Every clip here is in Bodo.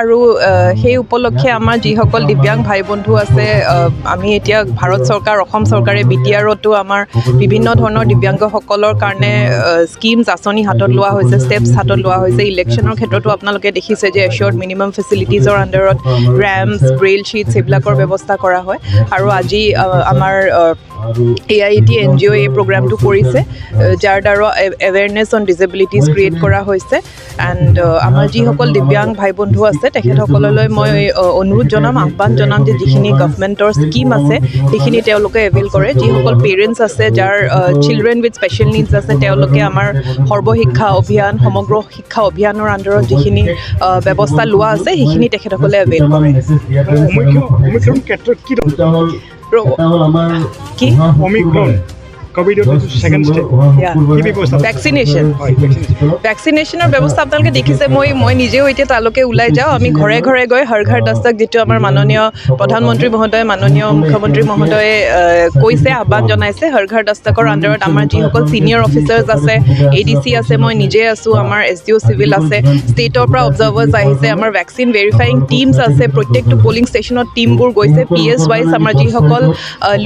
আৰু সেই উপলক্ষে আমাৰ যিসকল দিব্যাংগ ভাই বন্ধু আছে আমি এতিয়া ভাৰত চৰকাৰ অসম চৰকাৰে BTRতো আমাৰ বিভিন্ন ধৰণৰ দিব্যাংগসকলৰ কাৰণে স্কিমছ আঁচনি হাতত লোৱা হৈছে ষ্টেপছ হাতত লোৱা হৈছে ইলেকশ্যনৰ ক্ষেত্ৰতো আপোনালোকে দেখিছে যে এচিয়ৰ্ড মিনিমাম ফেচিলিটিজৰ আণ্ডাৰত ৰেম্পছ ব্ৰেইল শ্বীটছ এইবিলাকৰ ব্যৱস্থা কৰা হয় আৰু আজি আমাৰ AIT NGO এই প্ৰগ্ৰামটো কৰিছে যাৰ দ্বাৰা এৱেৰনেছ অন ডিজেবিলিটিজ ক্ৰিয়েট কৰা হৈছে এণ্ড আমাৰ যিসকল দিব্যাংগ ভাই বন্ধু আছে তেখেতসকললৈ মই অনুৰোধ জনাম আহ্বান জনাম যে যিখিনি গভৰ্ণমেণ্টৰ স্কিম আছে সেইখিনি তেওঁলোকে এভেইল কৰে যিসকল পেৰেণ্টছ আছে যাৰ চিলড্ৰেন উইথ স্পেচিয়েল নিডছ আছে তেওঁলোকে আমাৰ সৰ্বশিক্ষা অভিযান সমগ্ৰ শিক্ষা অভিযানৰ আণ্ডাৰত যিখিনি ব্যৱস্থা লোৱা আছে সেইখিনি তেখেতসকলে এভেইল কৰে কি ভেকচিনেশ্যনৰ ব্যৱস্থা আপোনালোকে দেখিছে মই নিজেও এতিয়া তালৈকে ওলাই যাওঁ আমি ঘৰে ঘৰে গৈ হৰ ঘৰ দস্তক যিটো আমাৰ মাননীয় প্ৰধানমন্ত্ৰী মহোদয় মাননীয় মুখ্যমন্ত্ৰী মহোদয়ে কৈছে আহ্বান জনাইছে হৰ ঘৰ দস্তকৰ আণ্ডাৰত আমাৰ যিসকল ছিনিয়ৰ অফিচাৰ্ছ আছে ADC আছে মই নিজে আছোঁ আমাৰ SDO চিভিল আছে ষ্টেটৰ পৰা অবজাৰ্ভাৰ্ছ আহিছে আমাৰ ভেকচিন ভেৰিফাইং টিমছ আছে প্ৰত্যেকটো পলিং ষ্টেচনত টিমবোৰ গৈছে PS ৱাইজ আমাৰ যিসকল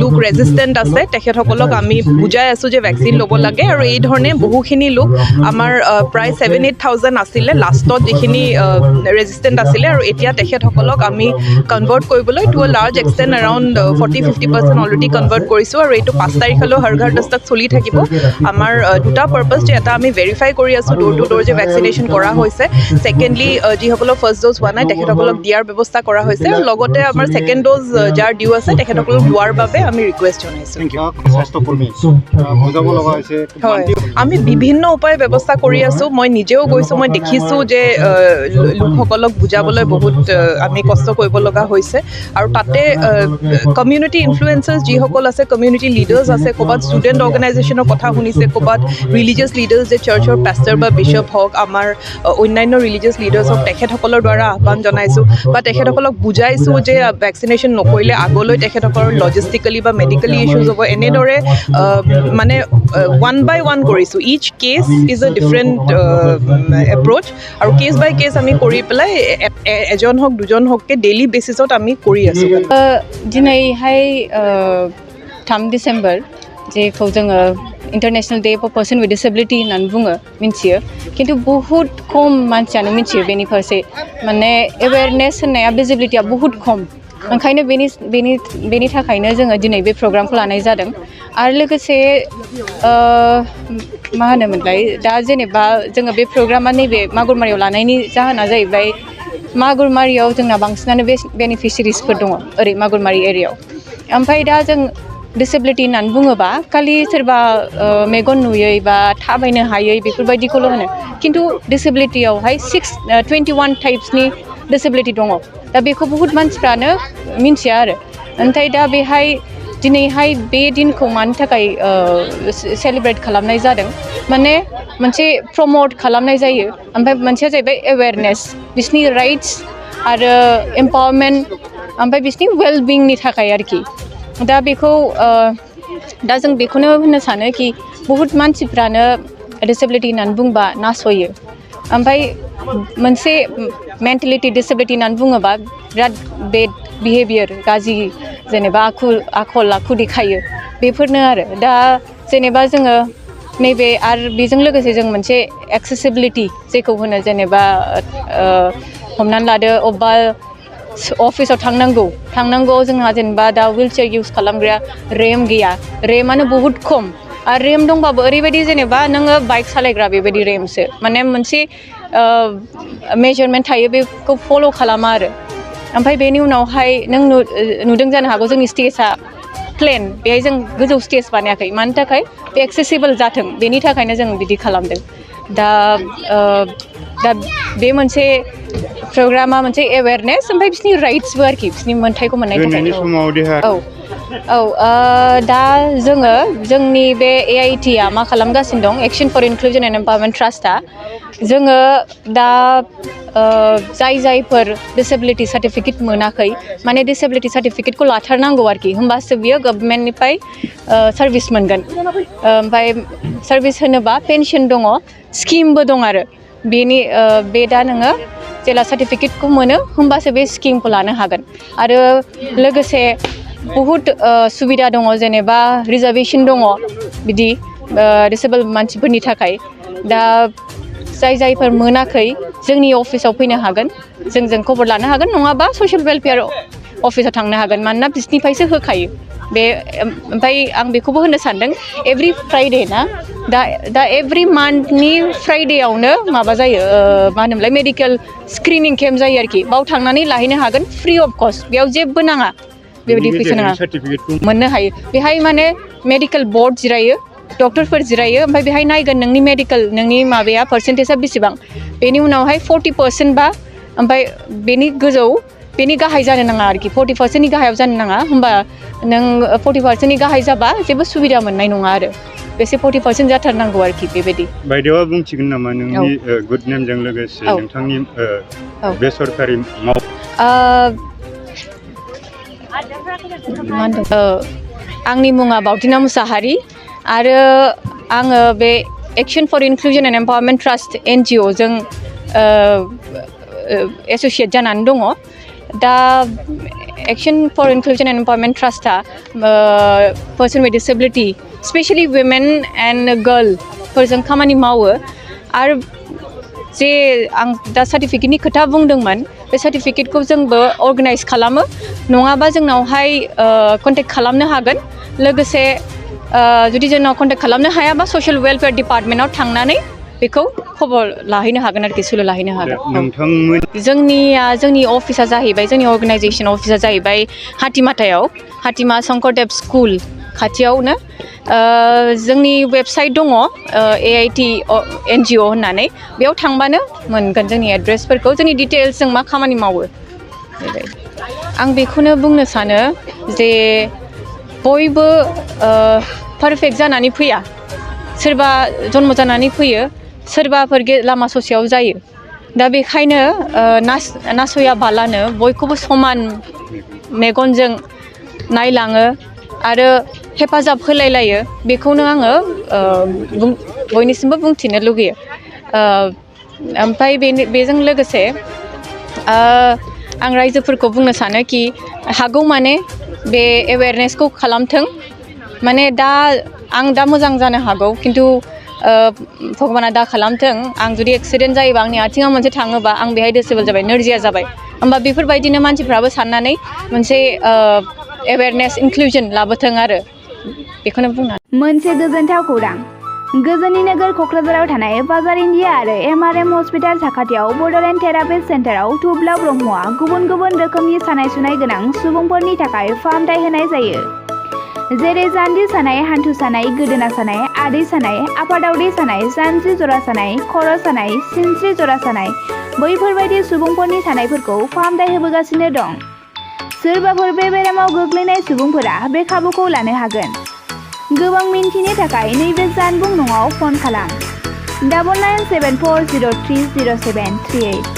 লোক ৰেজিষ্টেণ্ট আছে তেখেতসকলক আমি বুজাই আছোঁ যে ভেকচিন ল'ব লাগে আৰু এই ধৰণে বহুখিনি লোক আমাৰ প্ৰায় 7-8,000 আছিলে লাষ্টত যিখিনি ৰেজিষ্টেণ্ট আছিলে আৰু এতিয়া তেখেতসকলক আমি কনভাৰ্ট কৰিবলৈ to a large extent around 40-50% already convert কৰিছোঁ আৰু এইটো 5 তাৰিখলৈ হৰ ঘৰ দস্তক চলি থাকিব আমাৰ দুটা পাৰ্পাছ যে এটা আমি ভেৰিফাই কৰি আছোঁ ড'ৰ টু ড'ৰ যে ভেকচিনেশ্যন কৰা হৈছে ছেকেণ্ডলি যিসকলক ফাৰ্ষ্ট ড'জ হোৱা নাই তেখেতসকলক দিয়াৰ ব্যৱস্থা কৰা হৈছে আৰু লগতে আমাৰ ছেকেণ্ড ড'জ যাৰ ডিউ আছে তেখেতসকলক লোৱাৰ বাবে আমি ৰিকুৱেষ্ট জনাইছোঁ হয় আমি বিভিন্ন উপায় ব্যৱস্থা কৰি আছোঁ মই নিজেও গৈছোঁ মই দেখিছোঁ যে লোকসকলক বুজাবলৈ বহুত আমি কষ্ট কৰিব লগা হৈছে আৰু তাতে কমিউনিটি ইনফ্লুৱেঞ্চাৰ্ছ যিসকল আছে কমিউনিটি লিডাৰ্ছ আছে ক'ৰবাত ষ্টুডেণ্ট অৰ্গেনাইজেশ্যনৰ কথা শুনিছে ক'ৰবাত ৰিলিজিয়াছ লিডাৰ্ছ যে চাৰ্চৰ পেষ্টাৰ বা বিশ্বপ হওক আমাৰ অন্যান্য ৰিলিজিয়াছ লিডাৰ্ছ হওক তেখেতসকলৰ দ্বাৰা আহ্বান জনাইছোঁ বা তেখেতসকলক বুজাইছোঁ যে ভেকচিনেশ্যন নকৰিলে আগলৈ তেখেতসকলৰ লজিষ্টিকেলি বা মেডিকেলি ইছ্যুজ হ'ব এনেদৰে মানে ওৱান বাই ওৱান কৰিছোঁ each case is a different approach আৰু কেছ বাই কেছ আমি কৰি পেলাই এজন হওক দুজন হওককৈ ডেইলি বেচিছত আমি কৰি আছোঁ दिनैहाय 3 डिसेम्बर जेखौ जोङो international day for person with disability होननानै बुङो मिन्थियो खिन्थु बहुद खम मानसियानो मिन्थियो बेनि फारसे माने एवेयारनेस होननाया भिजिबिलिटिया बहुद खम ओंखायनो बेनि थाखायनो जोङो दिनै बे प्रग्रामखौ लानाय जादों आरो लोगोसे मा होनोमोनलाय दा जेनेबा जोङो बे प्रग्रामा नैबे मागुरमारियाव लानायनि जाहोना जाहैबाय मागुरमारियाव जोंना बांसिनानो बेनिफिसियारिसफोर दङ ओरै मागुरमारि एरियायाव ओमफ्राय दा जों डिसेबिलिटि होननानै बुङोबा खालि सोरबा मेगन नुयै बा थाबायनो हायै बेफोरबायदिखौल' होनो खिन्थु डिसेबिलिटियावहाय 21 टाइप्सनि डिसेबिलिटि दङ दा बेखौ बहुद मानसिफ्रानो मिन्थिया आरो ओमफ्राय दा बेहाय दिनैहाय बे दिनखौ मानि थाखाय सेलिब्रेट खालामनाय जादों माने मोनसे प्रमोट खालामनाय जायो ओमफ्राय मोनसेया जाहैबाय एवेयारनेस बिसोरनि राइट्स आरो एम्पावारमेन्ट ओमफ्राय बिसोरनि वेलबिंनि थाखाय आरोखि दा बेखौ दा जों बेखौनो होननो सानो कि बहुद मानसिफ्रानो डिसेबिलिटि होननानै बुंबा नासयो ओमफ्राय मोनसे मेन्टेलिटि डिसेबिलिटि होननानै बुङोबा बिराद बेड बिहेभियार गाज्रि जेनेबा आखल आखु देखायो बेफोरनो आरो दा जेनेबा जोङो नैबे आरो बेजों लोगोसे जों मोनसे एक्सेसिबिलिटि जेखौ होनो जेनेबा हमनानै लादो अबेबा अफिसाव थांनांगौ जोंहा जेनेबा दा ह्विलचेयार इउज खालामग्रा रेम गैया रेमानो बहुद खम आरो रेम दंबाबो ओरैबायदि जेनेबा नोङो बाइक सालायग्रा बेबायदि रेमसो माने मोनसे मेजारमेन्ट थायो बेखौ फल' खालामा आरो ओमफ्राय बेनि उनावहाय नों नुदों जानो हागौ जोंनि स्टेजआ प्लेन बेहाय जों गोजौ स्टेज बानायाखै मानि थाखाय बे एक्सेसिबल जाथों बेनि थाखायनो जों बिदि खालामदों दा बे मोनसे प्रग्रामा मोनसे एवेयारनेस ओमफ्राय बिसोरनि राइट्सबो आरोखि बिसोरनि मोन्थायखौ मोननायनि थाखाय दा जोङो जोंनि बे AIT-आ मा खालामगासिनो दं action for inclusion and empowerment ट्रास्टआ जोङो दा जायफोर डिसेबिलिटि सार्टिफिकेट मोनाखै माने डिसेबिलिटि सार्टिफिकेटखौ लाथारनांगौ आरोखि होमबासो बियो गभर्नमेन्टनिफ्राय सार्भिस मोनगोन ओमफ्राय सार्भिस होनोबा पेन्सन दङ स्किमबो दं आरो बेनि बे दा नोङो जेला सार्टिफिकेटखौ मोनो होमबासो बे स्किमखौ लानो हागोन आरो लोगोसे बहुत सुबिदा दङ जेनेबा रिजार्भेसन दङ बिदि डिसेबल मानसिफोरनि थाखाय दा जायफोर मोनाखै जोंनि अफिसाव फैनो हागोन जोंजों खबर लानो हागोन नङाबा ससियेल वेलफेयार अफिसाव थांनो हागोन मानोना बिसोरनिफ्रायसो होखायो बे ओमफ्राय आं बेखौबो होननो सानदों एभरि फ्राइडे ना दा एभरि मान्थनि फ्राइडेआवनो माबा जायो मा होनोमोनलाय मेडिकेल स्क्रिनिं केम्प जायो आरोखि बाव थांनानै लाहैनो हागोन फ्रि अफ कस्ट बेयाव जेबो नाङा बेबायदि फैसा नाङा मोननो हायो बेहाय माने मेडिकेल बर्ड जिरायो डक्टरफोर जिरायो ओमफ्राय बेहाय नायगोन नोंनि मेडिकेल नोंनि माबाया पार्सेन्टेजआ बेसेबां बेनि उनावहाय 40% बा ओमफ्राय बेनि गोजौ बेनि गाहाय जानो नाङा आरोखि 40%नि गाहायाव जानो नाङा होमबा नों 40%नि गाहाय जाबा जेबो सुबिदा मोननाय नङा आरो बेसे 40% जाथारनांगौ आरोखि बेबायदि बायदेवा बुंथिगोन नामा नोंनि गुड नेमजों लोगोसे नोंथांनि बेसरकारि आंनि मुङा बावथिना मुसाहारि आरो आङो बे action for inclusion and empowerment trust NGO जों एस'सियेट जानानै दङ दा action for inclusion and empowerment ट्रास्टआ person with disability specially women and गार्लफोरजों खामानि मावो आरो जे आं दा सार्टिफिकेटनि खोथा बुंदोंमोन बे सार्टिफिकेटखौ जोंबो अर्गानाइज खालामो नङाबा जोंनावहाय कन्टेक्ट खालामनो हागोन लोगोसे जुदि जोंनाव कन्टेक्ट खालामनो हायाबा ससियेल वेलफेयार डिपार्टमेन्टआव थांनानै बेखौ खबर लाहैनो हागोन आरोखि सुलु लाहैनो हागोन जोंनि अफिसा जाहैबाय जोंनि अर्गानाइजेसन अफिसा जाहैबाय हाथिमा शंकरदेव स्कुल खाथियावनो जोंनि वेबसाइट दङ AIT NGO होननानै बेयाव थांबानो मोनगोन जोंनि एड्रेसफोरखौ जोंनि डिटेल्स जों मा खामानि मावो आं बेखौनो बुंनो सानो जे बयबो पारफेक्ट जानानै फैया सोरबा जन्म जानानै फैयो सोरबाफोर लामा ससेयाव जायो दा बेखायनो नासयाबालानो बयखौबो समान मेगनजों नायलाङो आरो हेफाजाब होलायलायो बेखौनो आङो बयनिसिमबो बुंथिनो लुगैयो ओमफ्राय बेजों लोगोसे आं रायजोफोरखौ बुंनो सानो कि हागौ माने बे एवेयारनेसखौ खालामथों माने आं दा मोजां जानो हागौ खिन्थु भगबाना दा खालामथों आं जुदि एक्सिडेन्ट जायोबा आंनि आथिङाव मोनसे थाङोबा आं बेहाय डिसेबल जाबाय नोरजिया जाबाय होमबा बेफोरबायदिनो मानसिफ्राबो साननानै मोनसे एवेयारनेस इनक्लुजन लाबोथों आरो बेखौनो बुंनानै मोनसे गोजोनथाव खौरां गोजोननि नोगोर क'क्राझाराव थानाय बाजार इन्डिया आरो MRM हस्पिटाल साखाथियाव बड'लेण्ड थेरापिस्ट सेन्टाराव थुब्ला ब्रह्मआ गुबुन गुबुन रोखोमनि सानाय सुनाय गोनां सुबुंफोरनि थाखाय फाहामथाय होनाय जायो जेरै जान्जि सानाय हान्थु सानाय गोदोना सानाय आदै सानाय आफादावदै सानाय जानजि जरा सानाय खर' सानाय सिनस्रि जरा सानाय बैफोरबायदि सुबुंफोरनि सानायफोरखौ फाहामथाय होबोगासिनो दं सोरबाफोर बे बेरामाव गोग्लैनाय सुबुंफोरा बे खाबुखौ लानो हागोन गोबां मिन्थिनो थाखाय नैबे जानबुं नङाव फन खालाम 9974030738